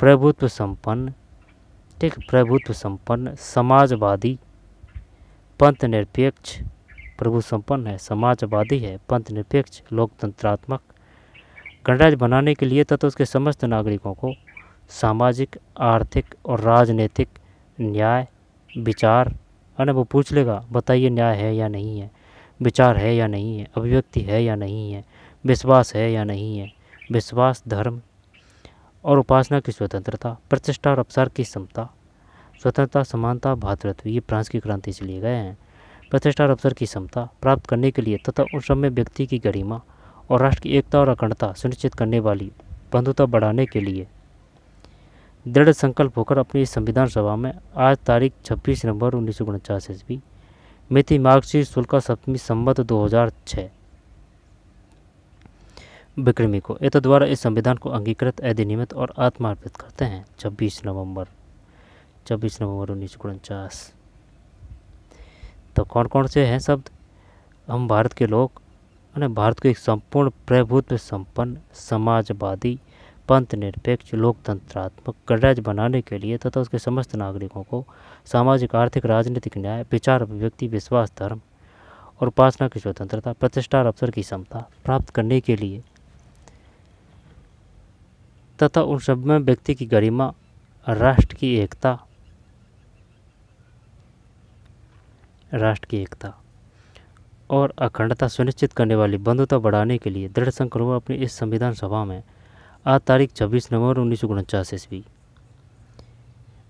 प्रभुत्व संपन्न, ठीक, प्रभुत्व संपन्न, समाजवादी, पंथ निरपेक्ष, प्रभु संपन्न है, समाजवादी है, पंथ निरपेक्ष, लोकतंत्रात्मक, गणराज्य बनाने के लिए तथा उसके समस्त नागरिकों को सामाजिक, आर्थिक और राजनीतिक न्याय, विचार, अने वो पूछ लेगा बताइए न्याय है या नहीं है, विचार है या नहीं है, अभिव्यक्ति है या नहीं है, विश्वास है या नहीं है, विश्वास, धर्म और उपासना की स्वतंत्रता, प्रतिष्ठा और अवसर की समता, स्वतंत्रता, समानता, भ्रातृत्व, ये फ्रांस की क्रांति से लिए गए हैं। प्रतिष्ठा और अवसर की समता प्राप्त करने के लिए तथा उन सब में व्यक्ति की गरिमा और राष्ट्र की एकता और अखंडता सुनिश्चित करने वाली बंधुता बढ़ाने के लिए दृढ़ संकल्प होकर अपनी इस संविधान सभा में आज तारीख 26 नवंबर 1949 ईस्वी, मिति मार्गशीर्ष शुल्का 7वीं संवत 2006 विक्रमी को एतद द्वारा इस संविधान को अंगीकृत, अधिनियमित और आत्मार्पित करते हैं। 26 नवंबर 1949। तो कौन कौन से हैं शब्द? हम भारत के लोग, भारत को एक संपूर्ण प्रभुत्व संपन्न, समाजवादी, पंथ निरपेक्ष, लोकतंत्रात्मक गणराज्य बनाने के लिए तथा उसके समस्त नागरिकों को सामाजिक, आर्थिक, राजनीतिक न्याय, विचार, अभिव्यक्ति, विश्वास, धर्म और उपासना की स्वतंत्रता, प्रतिष्ठा और अवसर की समता प्राप्त करने के लिए तथा उन सब में व्यक्ति की गरिमा, राष्ट्र की एकता और अखंडता सुनिश्चित करने वाली बंधुता बढ़ाने के लिए दृढ़ संकल्प हुआ अपनी इस संविधान सभा में आज तारीख 26 नवंबर 1949 ईस्वी,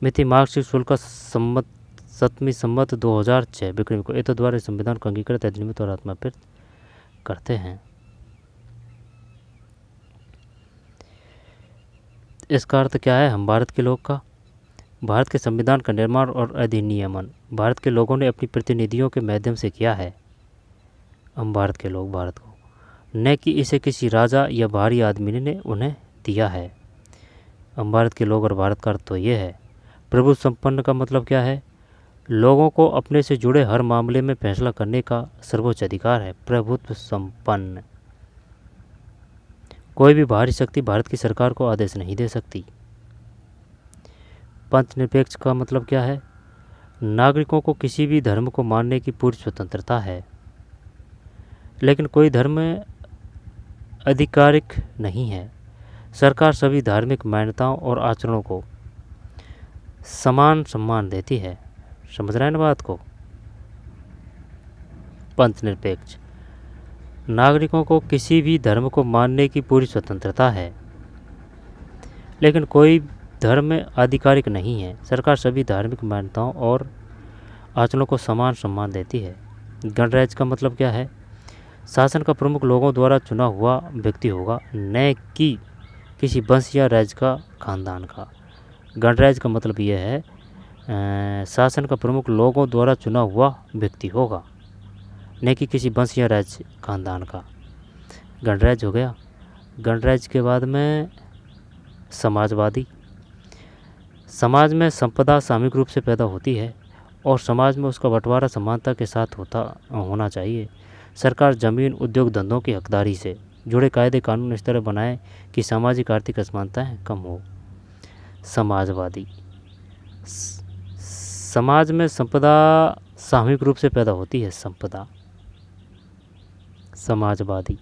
मिति मार्गशीर्ष शुल्का 7वीं संवत 2006 विक्रमी को एतद द्वारा संविधान को अंगीकृत, अधिनियमित और आत्मार्पित करते हैं। इसका अर्थ क्या है? हम भारत के लोग का, भारत के संविधान का निर्माण और अधिनियमन भारत के लोगों ने अपनी प्रतिनिधियों के माध्यम से किया है। हम भारत के लोग भारत को, न कि इसे किसी राजा या बाहरी आदमी ने उन्हें दिया है। हम भारत के लोग और भारत का अर्थ तो ये है। प्रभु संपन्न का मतलब क्या है? लोगों को अपने से जुड़े हर मामले में फैसला करने का सर्वोच्च अधिकार है। प्रभुत्व संपन्न, कोई भी बाहरी शक्ति भारत की सरकार को आदेश नहीं दे सकती। पंथ निरपेक्ष का मतलब क्या है? नागरिकों को किसी भी धर्म को मानने की पूरी स्वतंत्रता है, लेकिन कोई धर्म आधिकारिक नहीं है। सरकार सभी धार्मिक मान्यताओं और आचरणों को समान सम्मान देती है। समझ रहे हैं ना बात को? पंथ निरपेक्ष, नागरिकों को किसी भी धर्म को मानने की पूरी स्वतंत्रता है, लेकिन कोई धर्म आधिकारिक नहीं है। सरकार सभी धार्मिक मान्यताओं और आचरणों को समान सम्मान देती है। गणराज्य का मतलब क्या है? शासन का प्रमुख लोगों द्वारा चुना हुआ व्यक्ति होगा, न कि किसी वंश या राज्य का, खानदान का। गणराज्य का मतलब यह है शासन का प्रमुख लोगों द्वारा चुना हुआ व्यक्ति होगा, न कि किसी वंश या राज्य, खानदान का। गणराज्य हो गया। गणराज्य के बाद में समाजवादी। समाज में संपदा सामूहिक रूप से पैदा होती है और समाज में उसका बंटवारा समानता के साथ होना चाहिए। सरकार जमीन, उद्योग, धंधों की हकदारी से जुड़े कायदे कानून इस तरह बनाए कि सामाजिक आर्थिक असमानताएं कम हो। समाजवादी, समाज में संपदा सामूहिक रूप से पैदा होती है, संपदा। समाजवादी,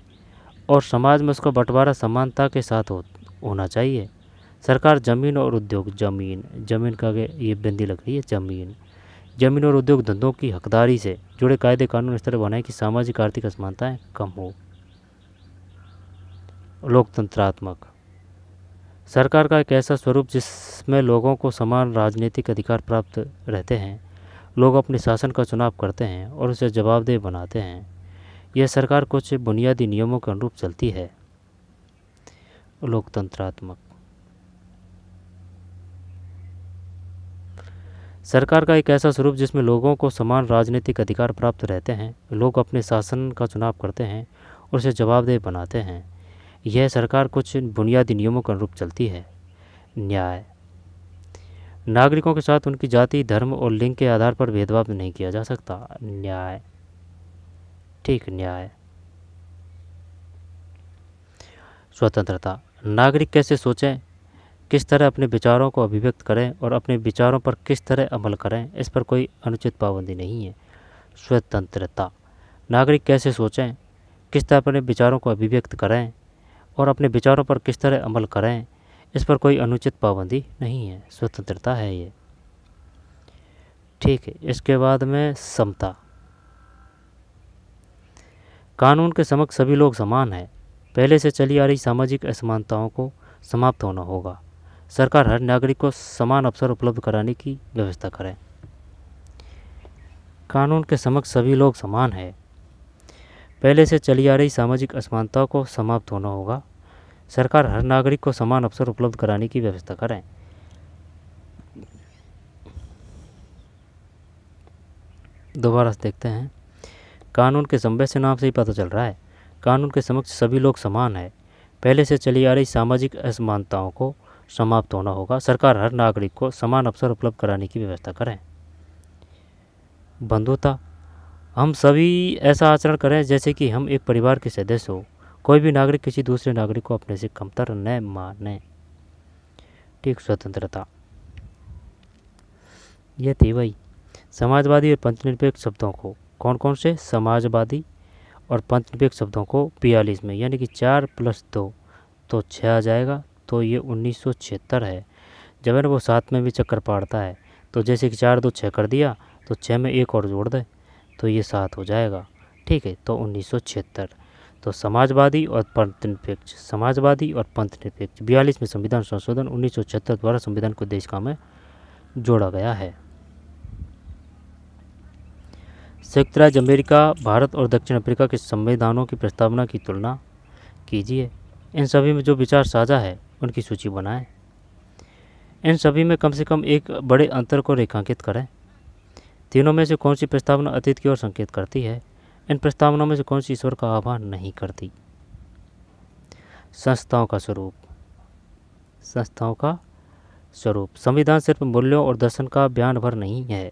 और समाज में उसका बंटवारा समानता के साथ होना चाहिए। सरकार जमीन और उद्योग, जमीन का ये बिंदी लग रही है, जमीन और उद्योग धंधों की हकदारी से जुड़े कायदे कानून इस तरह बनाए कि सामाजिक आर्थिक असमानताएं कम हो। लोकतंत्रात्मक, सरकार का एक ऐसा स्वरूप जिसमें लोगों को समान राजनीतिक अधिकार प्राप्त रहते हैं। लोग अपने शासन का चुनाव करते हैं और उसे जवाबदेह बनाते हैं। यह सरकार कुछ बुनियादी नियमों के अनुरूप चलती है। लोकतंत्रात्मक, सरकार का एक ऐसा स्वरूप जिसमें लोगों को समान राजनीतिक अधिकार प्राप्त रहते हैं। लोग अपने शासन का चुनाव करते हैं और उसे जवाबदेह बनाते हैं। यह सरकार कुछ बुनियादी नियमों के अनुरूप चलती है। न्याय, नागरिकों के साथ उनकी जाति, धर्म और लिंग के आधार पर भेदभाव नहीं किया जा सकता। न्याय, ठीक, न्याय। स्वतंत्रता, नागरिक कैसे सोचें, किस तरह अपने विचारों को अभिव्यक्त करें और अपने विचारों पर किस तरह अमल करें, इस पर कोई अनुचित पाबंदी नहीं है। स्वतंत्रता, नागरिक कैसे सोचें, किस तरह अपने विचारों को अभिव्यक्त करें और अपने विचारों पर किस तरह अमल करें, इस पर कोई अनुचित पाबंदी नहीं है। स्वतंत्रता है ये। ठीक है, इसके बाद में समता। कानून के समक्ष सभी लोग समान हैं। पहले से चली आ रही सामाजिक असमानताओं को समाप्त होना होगा। सरकार हर नागरिक को समान अवसर उपलब्ध कराने की व्यवस्था करे। कानून के समक्ष सभी लोग समान हैं। पहले से चली आ रही सामाजिक असमानताओं को समाप्त होना होगा। सरकार हर नागरिक को समान अवसर उपलब्ध कराने की व्यवस्था करें। दोबारा से देखते हैं। कानून के संबंध से नाम से ही पता चल रहा है, कानून के समक्ष सभी लोग समान हैं। पहले से चली आ रही सामाजिक असमानताओं को समाप्त होना होगा। सरकार हर नागरिक को समान अवसर उपलब्ध कराने की व्यवस्था करें। बंधुता, हम सभी ऐसा आचरण करें जैसे कि हम एक परिवार के सदस्य हो। कोई भी नागरिक किसी दूसरे नागरिक को अपने से कमतर न माने। ठीक। स्वतंत्रता, यह थी वही। समाजवादी और पंथनिरपेक्ष शब्दों को कौन कौन से, समाजवादी और पंथनिरपेक्ष शब्दों को 42 में, यानी कि 4 + 2 तो 6 आ जाएगा। तो ये 1976 है। जब है ना वो 7 में भी चक्कर पाड़ता है, तो जैसे कि 4 2 6 कर दिया, तो 6 में एक और जोड़ दे तो ये 7 हो जाएगा। ठीक है, तो 1976। तो समाजवादी और पंथनिरपेक्ष, समाजवादी और पंथनिरपेक्ष 42 में संविधान संशोधन 1976 द्वारा संविधान को उद्देशिका में जोड़ा गया है। संयुक्त राज्य अमेरिका, भारत और दक्षिण अफ्रीका के संविधानों की प्रस्तावना की तुलना कीजिए। इन सभी में जो विचार साझा है उनकी सूची बनाएं। इन सभी में कम से कम एक बड़े अंतर को रेखांकित करें। तीनों में से कौन सी प्रस्तावना अतीत की ओर संकेत करती है? इन प्रस्तावनाओं में से कौन सी ईश्वर का आह्वान नहीं करती? संस्थाओं का स्वरूप, संस्थाओं का स्वरूप। संविधान सिर्फ मूल्यों और दर्शन का बयान भर नहीं है,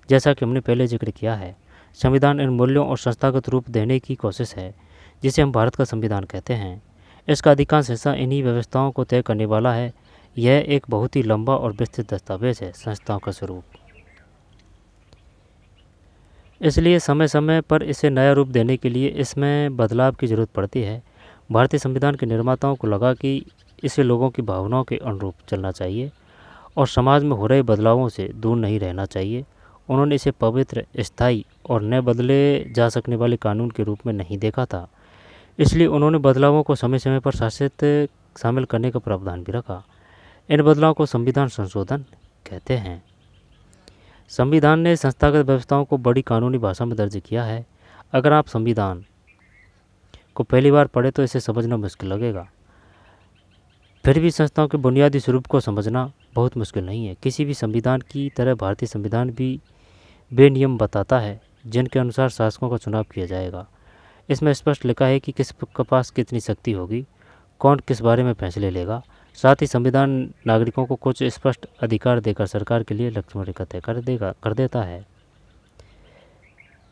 जैसा कि हमने पहले जिक्र किया है। संविधान इन मूल्यों और संस्थागत रूप देने की कोशिश है जिसे हम भारत का संविधान कहते हैं। इसका अधिकांश हिस्सा इन्हीं व्यवस्थाओं को तय करने वाला है। यह एक बहुत ही लंबा और विस्तृत दस्तावेज है। संस्थाओं का स्वरूप, इसलिए समय समय पर इसे नया रूप देने के लिए इसमें बदलाव की जरूरत पड़ती है। भारतीय संविधान के निर्माताओं को लगा कि इसे लोगों की भावनाओं के अनुरूप चलना चाहिए और समाज में हो रहे बदलावों से दूर नहीं रहना चाहिए। उन्होंने इसे पवित्र, स्थायी और न बदले जा सकने वाले कानून के रूप में नहीं देखा था। इसलिए उन्होंने बदलावों को समय समय पर शामिल करने का प्रावधान भी रखा। इन बदलावों को संविधान संशोधन कहते हैं। संविधान ने संस्थागत व्यवस्थाओं को बड़ी कानूनी भाषा में दर्ज किया है। अगर आप संविधान को पहली बार पढ़े तो इसे समझना मुश्किल लगेगा। फिर भी संस्थाओं के बुनियादी स्वरूप को समझना बहुत मुश्किल नहीं है। किसी भी संविधान की तरह भारतीय संविधान भी बेनियम बताता है जिनके अनुसार शासकों का चुनाव किया जाएगा। इसमें स्पष्ट लिखा है कि किस के पास कितनी शक्ति होगी, कौन किस बारे में फैसले लेगा। साथ ही संविधान नागरिकों को कुछ स्पष्ट अधिकार देकर सरकार के लिए लक्ष्मण रेखा तय कर देता है।